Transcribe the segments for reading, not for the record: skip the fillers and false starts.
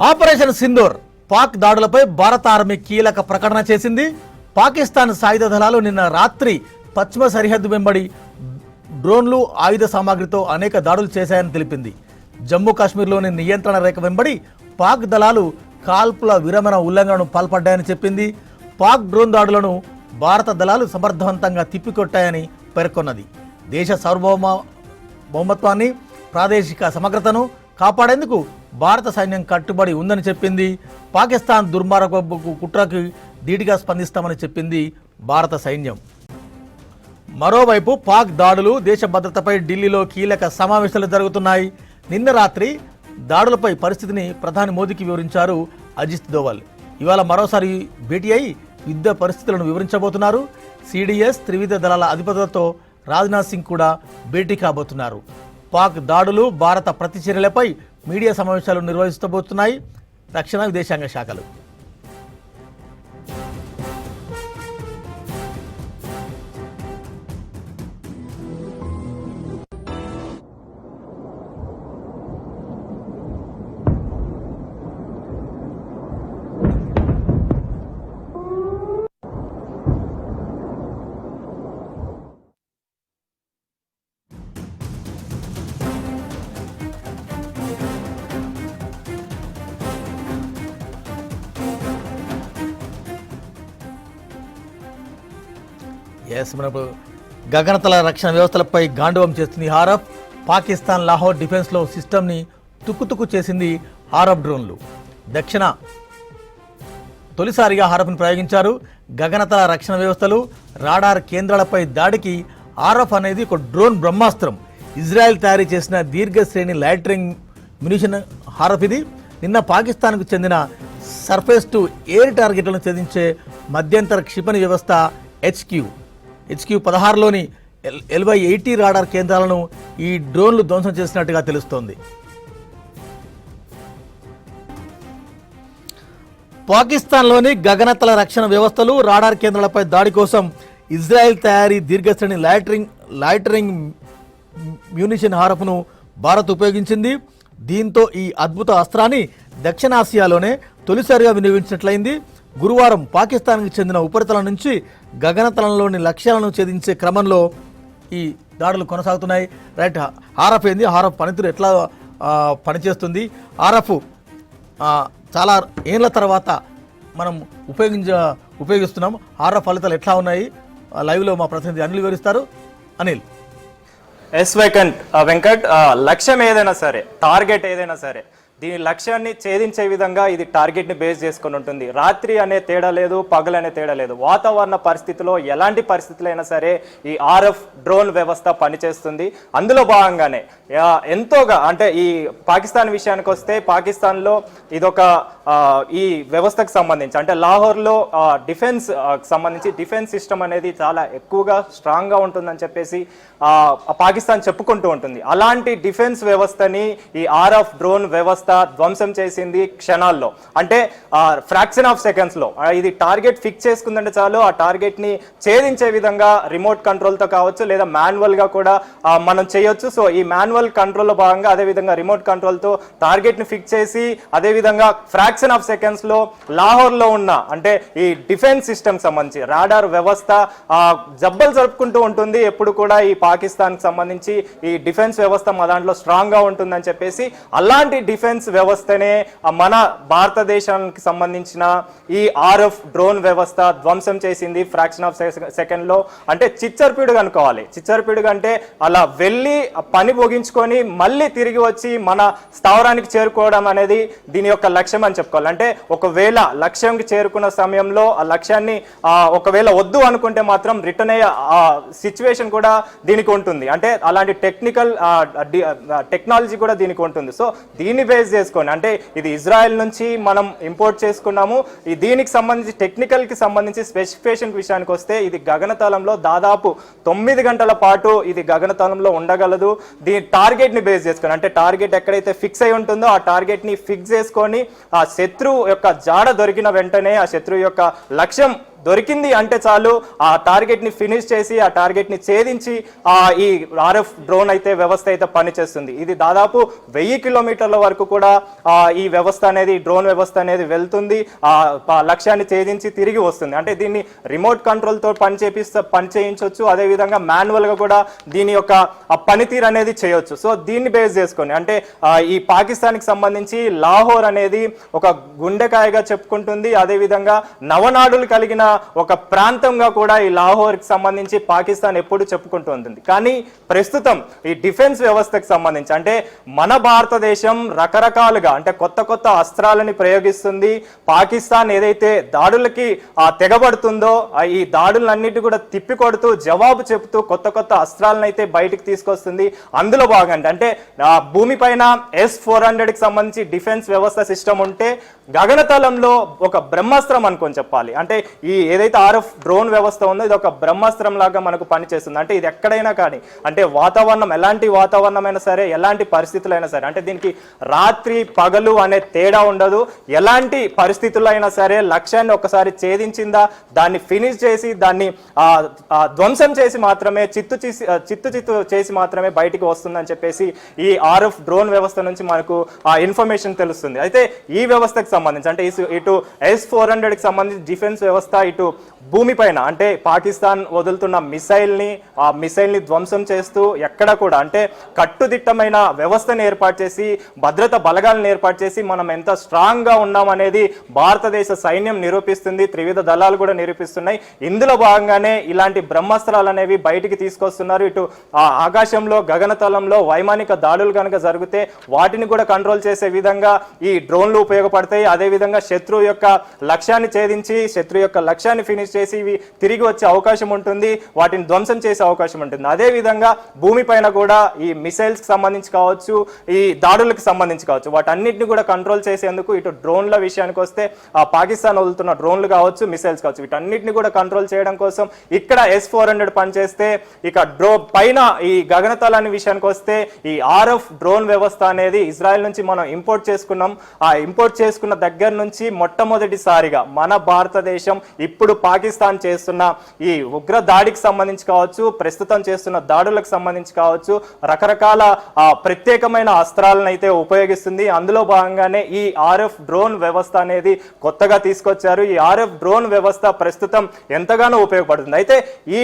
Operation Sindoor Pak దాడులపై భారత army కీలక ప్రకటన చేసింది. పాకిస్తాన్ సాయుధ దళాలు నిన్న రాత్రి పశ్చిమ సరిహద్దు వెంబడి డ్రోన్లు ఆయుధ సామాగ్రితో అనేక దాడులు చేశాయని తెలిపింది. జమ్మూ కాశ్మీర్లోని నియంత్రణ రేఖ వెంబడి పాక్ దళాలు కాల్పుల విరమణ ఉల్లంఘనను పాల్పడ్డాయని చెప్పింది. పాక్ డ్రోన్ దాడులను భారత దళాలు సమర్థవంతంగా తిప్పికొట్టాయని పేర్కొన్నది. దేశ సార్వభౌమత్వాన్ని ప్రాదేశిక సమగ్రతను కాపాడేందుకు భారత సైన్యం కట్టుబడి ఉందని చెప్పింది. పాకిస్తాన్ దుర్మార్గపు కుట్రకు ధీటుగా స్పందిస్తామని చెప్పింది భారత సైన్యం. మరోవైపు పాక్ దాడులు, దేశ భద్రతపై ఢిల్లీలో కీలక సమావేశాలు జరుగుతున్నాయి. నిన్న రాత్రి దాడులపై పరిస్థితిని ప్రధాని మోదీకి వివరించారు అజిత్ దోవల్. ఇవాళ మరోసారి భేటీ అయి యుద్ధ పరిస్థితులను వివరించబోతున్నారు. సిడిఎస్ త్రివిధ దళాల అధిపతులతో రాజ్నాథ్ సింగ్ కూడా భేటీ కాబోతున్నారు. పాక్ దాడులు, భారత ప్రతిచర్యలపై మీడియా సమావేశాలు నిర్వహిస్తబోతున్నాయి రక్షణ విదేశాంగ శాఖలు. మనకు గగనతల రక్షణ వ్యవస్థలపై గాండవం చేస్తుంది ఆర్ఎఫ్. పాకిస్తాన్ లాహోర్ డిఫెన్స్లో సిస్టమ్ని తుక్కుతుక్కు చేసింది ఆర్ఎఫ్ డ్రోన్లు. దక్షిణ తొలిసారిగా ఆర్ఎఫ్ను ప్రయోగించారు. గగనతల రక్షణ వ్యవస్థలు, రాడార్ కేంద్రాలపై దాడికి ఆర్ఎఫ్ అనేది ఒక డ్రోన్ బ్రహ్మాస్త్రం. ఇజ్రాయెల్ తయారు చేసిన దీర్ఘ శ్రేణి లాటరింగ్ మ్యునిషన్ ఆర్ఎఫ్ ఇది. నిన్న పాకిస్తాన్కు చెందిన సర్ఫేస్ టు ఎయిర్ టార్గెట్లను ఛేదించే మధ్యంతర క్షిపణి వ్యవస్థ HQ-16లోని LY-80 రాడార్ కేంద్రాలను ఈ డ్రోన్లు ధ్వంసం చేసినట్టుగా తెలుస్తోంది. పాకిస్తాన్లోని గగనతల రక్షణ వ్యవస్థలు, రాడార్ కేంద్రాలపై దాడి కోసం ఇజ్రాయెల్ తయారీ దీర్ఘశ్రేణి లాటరింగ్ మ్యూనిషన్ హారఫ్ను భారత్ ఉపయోగించింది. దీంతో ఈ అద్భుత అస్త్రాన్ని దక్షిణాసియాలోనే తొలిసారిగా వినియోగించినట్లయింది. గురువారం పాకిస్తాన్కి చెందిన ఉపరితలం నుంచి గగనతలంలోని లక్ష్యాలను ఛేదించే క్రమంలో ఈ దాడులు కొనసాగుతున్నాయి. రైట్, ఆర్ఎఫ్ ఏంది, ఆర్ఎఫ్ పనితీరు ఎట్లా పనిచేస్తుంది, ఆర్ఎఫ్ చాలా ఏళ్ల తర్వాత మనం ఉపయోగిస్తున్నాం. ఆర్ఎఫ్ ఫలితాలు ఎట్లా ఉన్నాయి లైవ్లో మా ప్రతినిధి అనిల్ వివరిస్తారు. అనిల్. ఎస్ వెంకట్, లక్ష్యం ఏదైనా సరే, టార్గెట్ ఏదైనా సరే, దీని లక్ష్యాన్ని ఛేదించే విధంగా ఇది టార్గెట్ని బేస్ చేసుకొని ఉంటుంది. రాత్రి అనే తేడా లేదు, పగలు అనే తేడా లేదు. వాతావరణ పరిస్థితిలో ఎలాంటి పరిస్థితులైనా సరే ఈ ఆర్ఎఫ్ డ్రోన్ వ్యవస్థ పనిచేస్తుంది. అందులో భాగంగానే ఎంతోగా అంటే ఈ పాకిస్తాన్ విషయానికి వస్తే, పాకిస్తాన్లో ఇదొక ఈ వ్యవస్థకు సంబంధించి అంటే లాహోర్లో డిఫెన్స్ సంబంధించి డిఫెన్స్ సిస్టమ్ అనేది చాలా ఎక్కువగా స్ట్రాంగ్గా ఉంటుందని చెప్పేసి పాకిస్తాన్ చెప్పుకుంటూ ఉంటుంది. అలాంటి డిఫెన్స్ వ్యవస్థని ఈ ఆర్ఎఫ్ డ్రోన్ వ్యవస్థ ధ్వంసం చేసింది క్షణాల్లో, అంటే ఫ్రాక్షన్ ఆఫ్ సెకండ్స్లో. ఇది టార్గెట్ ఫిక్స్ చేసుకుందంటే చాలు ఆ టార్గెట్ని ఛేదించే విధంగా రిమోట్ కంట్రోల్తో కావచ్చు, లేదా మాన్యువల్గా కూడా మనం చేయొచ్చు. సో ఈ మాన్యువల్ కంట్రోల్లో భాగంగా అదేవిధంగా రిమోట్ కంట్రోల్తో టార్గెట్ని ఫిక్స్ చేసి అదేవిధంగా ఫ్రాక్షన్ ఆఫ్ సెకండ్స్లో లాహోర్లో ఉన్న అంటే ఈ డిఫెన్స్ సిస్టమ్ సంబంధించి రాడార్ వ్యవస్థ జబ్బలు జరుపుకుంటూ ఉంటుంది. ఎప్పుడు కూడా ఈ పాకిస్తాన్కి సంబంధించి ఈ డిఫెన్స్ వ్యవస్థ మా దాంట్లో స్ట్రాంగ్గా ఉంటుందని చెప్పేసి అలాంటి డిఫెన్స్ వ్యవస్థనే మన భారతదేశానికి సంబంధించిన ఈ ఆర్ఎఫ్ డ్రోన్ వ్యవస్థ ధ్వంసం చేసింది ఫ్రాక్షన్ ఆఫ్ సెకండ్లో. అంటే చిచ్చర్పీడుగా అనుకోవాలి. చిచ్చర్పీడుగా అంటే అలా వెళ్ళి పని ముగించుకొని మళ్ళీ తిరిగి వచ్చి మన స్థావరానికి చేరుకోవడం అనేది దీని యొక్క లక్ష్యం అని చెప్పుకోవాలి. అంటే ఒకవేళ లక్ష్యంకి చేరుకున్న సమయంలో ఆ లక్ష్యాన్ని ఒకవేళ వద్దు అనుకుంటే మాత్రం రిటర్న్ అయ్యే సిచ్యువేషన్ కూడా దీనికి ఉంటుంది. అంటే అలాంటి టెక్నాలజీ కూడా దీనికి ఉంటుంది. సో దీన్ని బేస్ చేసుకొని అంటే ఇది ఇజ్రాయెల్ నుంచి మనం ఇంపోర్ట్ చేసుకున్నాము. దీనికి సంబంధించి టెక్నికల్కి సంబంధించి స్పెసిఫికేషన్ విషయానికి వస్తే ఇది గగనతలంలో దాదాపు 9 గంటల పాటు ఇది గగనతలంలో ఉండగలదు. దీని టార్గెట్ని బేస్ చేసుకొని అంటే టార్గెట్ ఎక్కడైతే ఫిక్స్ అయి ఉంటుందో ఆ టార్గెట్ని ఫిక్స్ చేసుకొని ఆ శత్రువు యొక్క జాడ దొరికిన వెంటనే ఆ శత్రువు యొక్క లక్ష్యం దొరికింది అంటే చాలు ఆ టార్గెట్ ని ఫినిష్ చేసి ఆ టార్గెట్ ని ఛేదించి ఈ ఆర్ఎఫ్ డ్రోన్ అయితే వ్యవస్థ అయితే పనిచేస్తుంది. ఇది దాదాపు 1000 కిలోమీటర్ల వరకు కూడా ఈ వ్యవస్థ అనేది డ్రోన్ వ్యవస్థ అనేది వెళ్తుంది, లక్ష్యాన్ని ఛేదించి తిరిగి వస్తుంది. అంటే దీన్ని రిమోట్ కంట్రోల్ తో పని చేయించవచ్చు, అదేవిధంగా మాన్యువల్ గా కూడా దీని యొక్క పనితీరు అనేది చేయొచ్చు. సో దీన్ని బేస్ చేసుకొని అంటే ఈ పాకిస్తాన్కి సంబంధించి లాహోర్ అనేది ఒక గుండెకాయగా చెప్పుకుంటుంది, అదేవిధంగా నవనాడులు కలిగిన ఒక ప్రాంతంగా కూడా ఈ లాహోర్కి సంబంధించి పాకిస్తాన్ ఎప్పుడు చెప్పుకుంటూ ఉంటుంది. కానీ ప్రస్తుతం ఈ డిఫెన్స్ వ్యవస్థకు సంబంధించి అంటే మన భారతదేశం రకరకాలుగా అంటే కొత్త కొత్త అస్త్రాలని ప్రయోగిస్తుంది. పాకిస్తాన్ ఏదైతే దాడులకి తెగబడుతుందో ఈ దాడులన్నిటి కూడా తిప్పికొడుతూ జవాబు చెబుతూ కొత్త కొత్త అస్త్రాలను అయితే బయటికి తీసుకొస్తుంది. అందులో భాగంగా అంటే భూమిపైన S-400కి సంబంధించి డిఫెన్స్ వ్యవస్థ సిస్టమ్ ఉంటే గగనతలంలో ఒక బ్రహ్మాస్త్రం అనుకొని చెప్పాలి. అంటే ఈ ఏదైతే ఆర్ఎఫ్ డ్రోన్ వ్యవస్థ ఉందో ఇది ఒక బ్రహ్మాస్త్రం లాగా మనకు పనిచేస్తుంది. అంటే ఇది ఎక్కడైనా కానీ అంటే వాతావరణం ఎలాంటి వాతావరణం అయినా సరే, ఎలాంటి పరిస్థితులు అయినా సరే, అంటే దీనికి రాత్రి పగలు అనే తేడా ఉండదు. ఎలాంటి పరిస్థితుల్లో అయినా సరే లక్ష్యాన్ని ఒకసారి ఛేదించిందా దాన్ని ఫినిష్ చేసి దాన్ని ధ్వంసం చేసి మాత్రమే చిత్తు చేసి మాత్రమే బయటికి వస్తుందని చెప్పేసి ఈ ఆర్ఎఫ్ డ్రోన్ వ్యవస్థ నుంచి మనకు ఇన్ఫర్మేషన్ తెలుస్తుంది. అయితే ఈ వ్యవస్థకు సంబంధించి అంటే ఇటు S-400కి సంబంధించి డిఫెన్స్ వ్యవస్థ ఇటు భూమిపైన అంటే పాకిస్తాన్ వదులుతున్న ఆ మిసైల్ని ధ్వంసం చేస్తూ ఎక్కడ కూడా అంటే కట్టుదిట్టమైన వ్యవస్థను ఏర్పాటు చేసి భద్రత బలగాలను ఏర్పాటు చేసి మనం ఎంత స్ట్రాంగ్ గా ఉన్నామనేది భారతదేశ సైన్యం నిరూపిస్తుంది, త్రివిధ దళాలు కూడా నిరూపిస్తున్నాయి. ఇందులో భాగంగానే ఇలాంటి బ్రహ్మాస్త్రాలు అనేవి బయటికి తీసుకొస్తున్నారు. ఇటు ఆకాశంలో గగనతలంలో వైమానిక దాడులు కనుక జరిగితే వాటిని కూడా కంట్రోల్ చేసే విధంగా ఈ డ్రోన్లు ఉపయోగపడతాయి. అదేవిధంగా శత్రువు యొక్క లక్ష్యాన్ని ఛేదించి శత్రువు యొక్క లక్ష్యాన్ని ఫినిష్ చేసి ఇవి తిరిగి వచ్చే అవకాశం ఉంటుంది, వాటిని ధ్వంసం చేసే అవకాశం ఉంటుంది. అదేవిధంగా భూమిపైన కూడా ఈ మిసైల్స్కి సంబంధించి కావచ్చు, ఈ దాడులకు సంబంధించి కావచ్చు, వాటన్నిటిని కూడా కంట్రోల్ చేసేందుకు ఇటు డ్రోన్ల విషయానికి వస్తే పాకిస్తాన్ వదులుతున్న డ్రోన్లు కావచ్చు, మిసైల్స్ కావచ్చు, వీటన్నిటిని కూడా కంట్రోల్ చేయడం కోసం ఇక్కడ S-400 పనిచేస్తే ఇక పైన ఈ గగనతలాన్ని విషయానికి వస్తే ఈ ఆర్ఎఫ్ డ్రోన్ వ్యవస్థ అనేది ఇజ్రాయెల్ నుంచి మనం ఇంపోర్ట్ చేసుకున్నాం. ఇంపోర్ట్ చేసుకున్న దగ్గర నుంచి మొట్టమొదటిసారిగా మన భారతదేశం ఇప్పుడు పాకిస్తాన్ చేస్తున్న ఈ ఉగ్ర దాడికి సంబంధించి కావచ్చు, ప్రస్తుతం చేస్తున్న దాడులకు సంబంధించి కావచ్చు, రకరకాల ప్రత్యేకమైన అస్త్రాలను అయితే ఉపయోగిస్తుంది. అందులో భాగంగానే ఈ ఆర్ఎఫ్ డ్రోన్ వ్యవస్థ అనేది కొత్తగా తీసుకొచ్చారు. ఈ ఆర్ఎఫ్ డ్రోన్ వ్యవస్థ ప్రస్తుతం ఎంతగానో ఉపయోగపడుతుంది. అయితే ఈ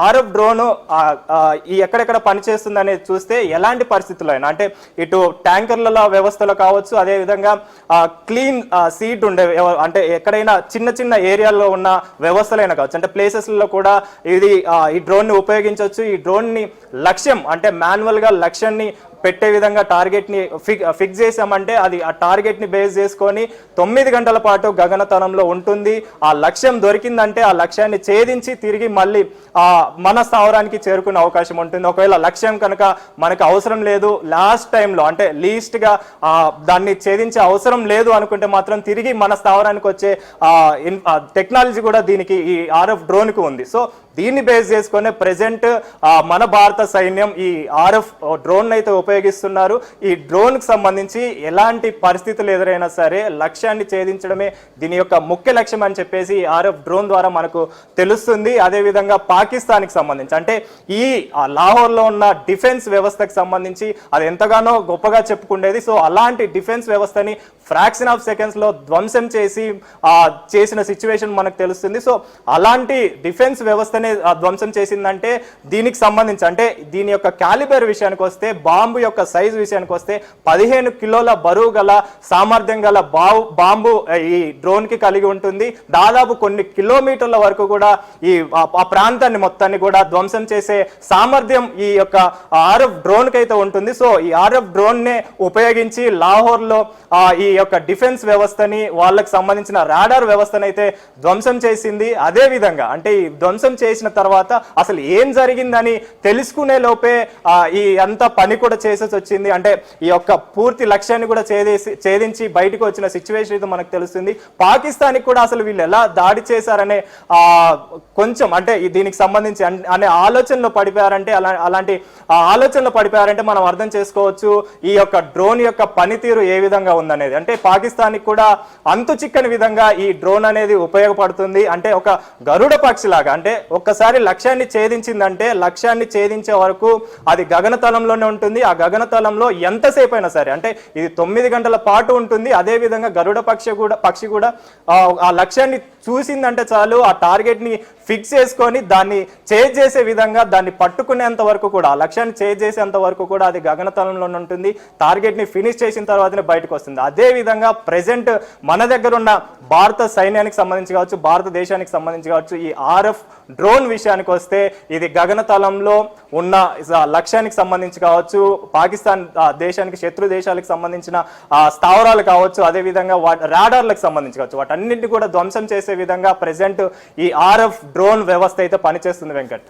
ఆర్ఎఫ్ డ్రోన్ ఈ ఎక్కడెక్కడ పనిచేస్తుంది అనేది చూస్తే ఎలాంటి పరిస్థితుల్లో అయినా అంటే ఇటు ట్యాంకర్ల వ్యవస్థలో కావచ్చు, అదేవిధంగా క్లీన్ సీట్ ఉండే అంటే ఎక్కడైనా చిన్న చిన్న ఏరియాల్లో ఉన్న వ్యవస్థలైనా కావచ్చు, అంటే ప్లేసెస్లో కూడా ఈ డ్రోన్ ని ఉపయోగించవచ్చు. ఈ డ్రోన్ ని లక్ష్యం అంటే మాన్యువల్ గా లక్ష్యాన్ని పెట్టే విధంగా టార్గెట్ ని ఫిక్స్ చేసామంటే అది ఆ టార్గెట్ ని బేస్ చేసుకొని 9 గంటల పాటు గగనతలంలో ఉంటుంది. ఆ లక్ష్యం దొరికిందంటే ఆ లక్ష్యాన్ని ఛేదించి తిరిగి మళ్ళీ మన స్థావరానికి చేరుకునే అవకాశం ఉంటుంది. ఒకవేళ లక్ష్యం కనుక మనకు అవసరం లేదు, లాస్ట్ టైంలో అంటే లీస్ట్ గా దాన్ని ఛేదించే అవసరం లేదు అనుకుంటే మాత్రం తిరిగి మన స్థావరానికి వచ్చే టెక్నాలజీ కూడా దీనికి ఈ ఆర్ఎఫ్ డ్రోన్ కు ఉంది. సో దీన్ని బేస్ చేసుకునే ప్రెజెంట్ మన భారత సైన్యం ఈ ఆర్ఎఫ్ డ్రోన్ అయితే ఉపయోగిస్తున్నారు. ఈ డ్రోన్ కి సంబంధించి ఎలాంటి పరిస్థితులు ఎదురైనా సరే లక్ష్యాన్ని ఛేదించడమే దీని యొక్క ముఖ్య లక్ష్యం అని చెప్పేసి ఆర్ఎఫ్ డ్రోన్ ద్వారా మనకు తెలుస్తుంది. అదేవిధంగా పాకిస్తాన్ కి సంబంధించి అంటే ఈ లాహోర్ లో ఉన్న డిఫెన్స్ వ్యవస్థకు సంబంధించి అది ఎంతగానో గొప్పగా చెప్పుకుండేది. సో అలాంటి డిఫెన్స్ వ్యవస్థని ఫ్రాక్షన్ ఆఫ్ సెకండ్స్ లో ధ్వంసం చేసిన సిచ్యువేషన్ మనకు తెలుస్తుంది. సో అలాంటి డిఫెన్స్ వ్యవస్థని ధ్వంసం చేసిందంటే దీనికి సంబంధించి అంటే దీని యొక్క క్యాలిబర్ విషయానికి వస్తే, బాంబు యొక్క సైజు విషయానికి వస్తే 15 కిలోల బరువు గల సామర్థ్యం గల బాంబు ఈ డ్రోన్ కి కలిగి ఉంటుంది. దాదాపు కొన్ని కిలోమీటర్ల వరకు కూడా ఆ ప్రాంతాన్ని మొత్తాన్ని కూడా ధ్వంసం చేసే సామర్థ్యం ఈ యొక్క ఆర్ఎఫ్ డ్రోన్ కి అయితే ఉంటుంది. సో ఈ ఆర్ఎఫ్ డ్రోన్ నే ఉపయోగించి లాహోర్ లో ఈ యొక్క డిఫెన్స్ వ్యవస్థని వాళ్ళకి సంబంధించిన రాడార్ వ్యవస్థను అయితే ధ్వంసం చేసింది. అదే విధంగా అంటే ఈ ధ్వంసం చేసిన తర్వాత అసలు ఏం జరిగిందని తెలుసుకునే లోపే ఈ అంత పని కూడా చేసేసి వచ్చింది. అంటే ఈ యొక్క పూర్తి లక్ష్యాన్ని కూడా ఛేదించి బయటకు వచ్చిన సిచ్యువేషన్ అయితే మనకు తెలుస్తుంది. పాకిస్తాన్ కూడా అసలు వీళ్ళు ఎలా దాడి చేశారనే కొంచెం అంటే దీనికి సంబంధించి అనే ఆలోచనలో పడిపోయారంటే అలాంటి ఆలోచనలో పడిపోయారంటే మనం అర్థం చేసుకోవచ్చు ఈ యొక్క డ్రోన్ యొక్క పనితీరు ఏ విధంగా ఉందనేది. అంటే పాకిస్తాన్కి కూడా అంతు చిక్కని విధంగా ఈ డ్రోన్ అనేది ఉపయోగపడుతుంది. అంటే ఒక గరుడ పక్షిలాగా, అంటే ఒక్కసారి లక్ష్యాన్ని ఛేదించిందంటే లక్ష్యాన్ని ఛేదించే వరకు అది గగనతలంలోనే ఉంటుంది. ఆ గగనతలంలో ఎంతసేపు అయినా సరే, అంటే ఇది 9 గంటల పాటు ఉంటుంది. అదే విధంగా గరుడ పక్షి కూడా ఆ లక్ష్యాన్ని చూసిందంటే చాలు, ఆ టార్గెట్ ని ఫిక్స్ చేసుకొని దాన్ని చేజ్ చేసే విధంగా, దాన్ని పట్టుకునేంత వరకు కూడా, ఆ లక్ష్యాన్ని చేజ్ చేసేంత వరకు కూడా అది గగనతలంలో ఉంటుంది. టార్గెట్ ని ఫినిష్ చేసిన తర్వాతనే బయటకు వస్తుంది. అదే విధంగా ప్రెసెంట్ మన దగ్గర ఉన్న భారత సైన్యానికి సంబంధించి కావచ్చు, భారతదేశానికి సంబంధించి కావచ్చు, ఈ ఆర్ఎఫ్ డ్రోన్ విషయానికి వస్తే ఇది గగనతలంలో ఉన్న లక్ష్యానికి సంబంధించి కావచ్చు, పాకిస్తాన్ దేశానికి, శత్రు దేశాలకు సంబంధించిన స్థావరాలు కావచ్చు, అదేవిధంగా రాడార్లకు సంబంధించి కావచ్చు, వాటన్నింటినీ కూడా ధ్వంసం చేసే విధంగా ప్రెసెంట్ ఈ ఆర్ఎఫ్ డ్రోన్ వ్యవస్థ అయితే పనిచేస్తుంది వెంకట్.